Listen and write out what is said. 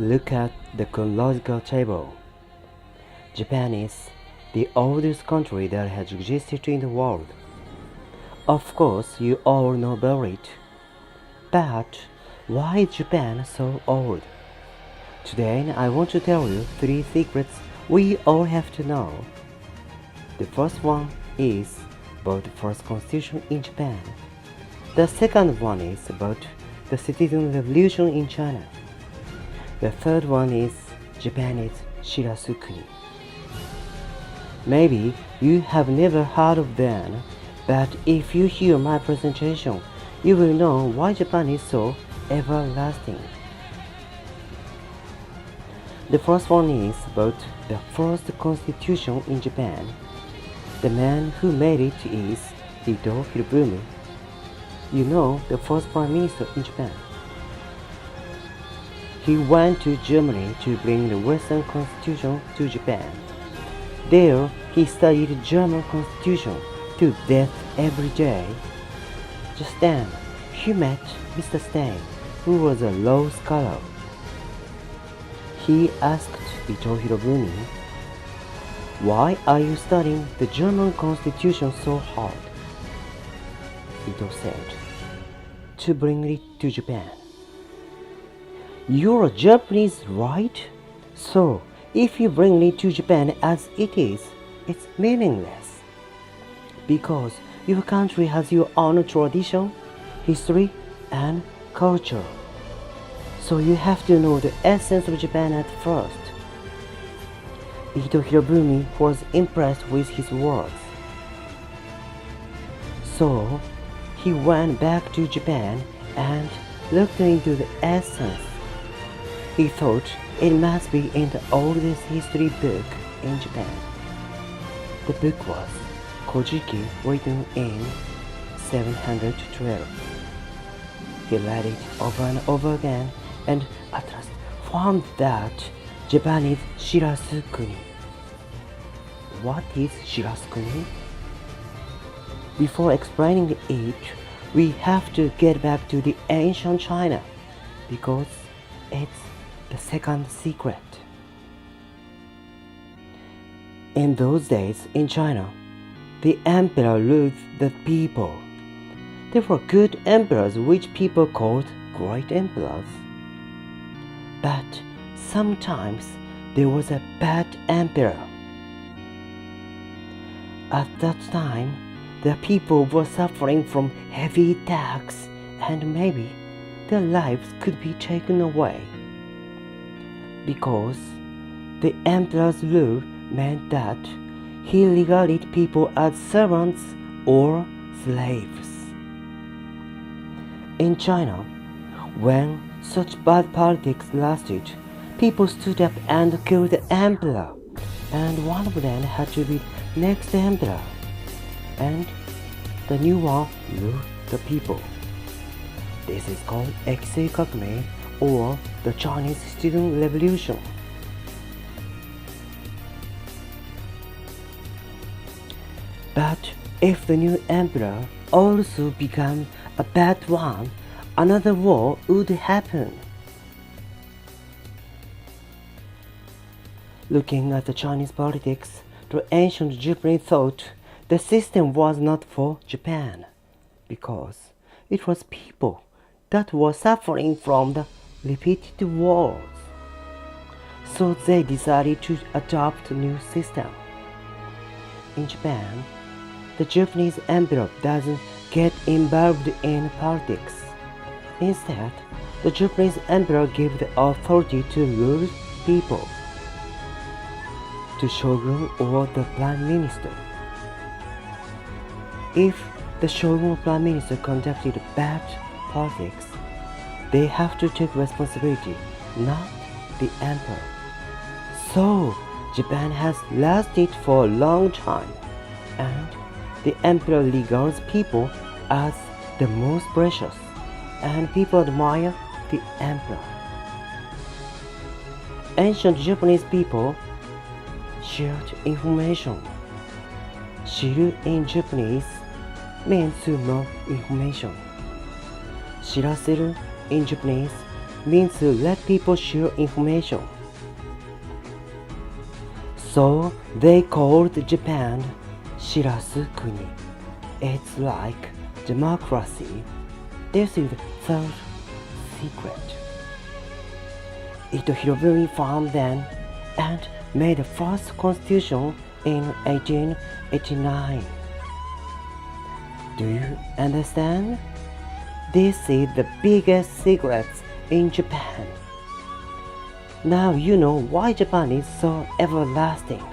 Look at the chronological table. Japan is the oldest country that has existed in the world. Of course, you all know about it. But why is Japan so old? Today, I want to tell you 3 secrets we all have to know. The first one is about the first constitution in Japan. The second one is about the citizen revolution in China. The third one is Japan is Shirasukuni. Maybe you have never heard of them, but if you hear my presentation, you will know why Japan is so everlasting. The first one is about the first constitution in Japan. The man who made it is Ito Hirobumi. You know, the first prime minister in Japan. He went to Germany to bring the Western constitution to Japan. There, he studied the German constitution to death every day. Just then, he met Mr. Stein, who was a law scholar. He asked Ito Hirobumi, "Why are you studying the German constitution so hard?" Ito said, "To bring it to Japan." "You're a Japanese, right? So, if you bring it to Japan as it is, it's meaningless. Because your country has your own tradition, history, and culture. So you have to know the essence of Japan at first." Ito Hirobumi was impressed with his words. So he went back to Japan and looked into the essence. He thought it must be in the oldest history book in Japan. The book was Kojiki, written in 712. He read it over and over again and at last found that Japan is Shirasukuni. What is Shirasukuni? Before explaining it, we have to get back to the ancient China because it's the second secret. In those days in China, the emperor ruled the people. There were good emperors which people called great emperors. But sometimes there was a bad emperor. At that time, the people were suffering from heavy tax and maybe their lives could be taken away. Because the emperor's rule meant that he regarded people as servants or slaves. In China, when such bad politics lasted, people stood up and killed the emperor, and one of them had to be next emperor, and the new one ruled the people. This is called Eisei Kakame, or the Chinese Student Revolution. But if the new emperor also became a bad one, another war would happen. Looking at the Chinese politics, the ancient Japanese thought the system was not for Japan, because it was people that were suffering from the repeated wars. So they decided to adopt a new system. In Japan, the Japanese emperor doesn't get involved in politics. Instead, the Japanese emperor gave the authority to rule people to shogun or the prime minister. If the shogun or prime minister conducted bad politics, they have to take responsibility, not the emperor. So, Japan has lasted for a long time, and the emperor regards people as the most precious, and people admire the emperor. Ancient Japanese people shared information. Shiru in Japanese means to know information. Shiraseru in Japanese means to let people share information. So they called Japan Shirasu-kuni. It's like democracy. This is the third secret. Ito Hirobumi found them and made the first constitution in 1889. Do you understand? This is the biggest secret in Japan. Now you know why Japan is so everlasting.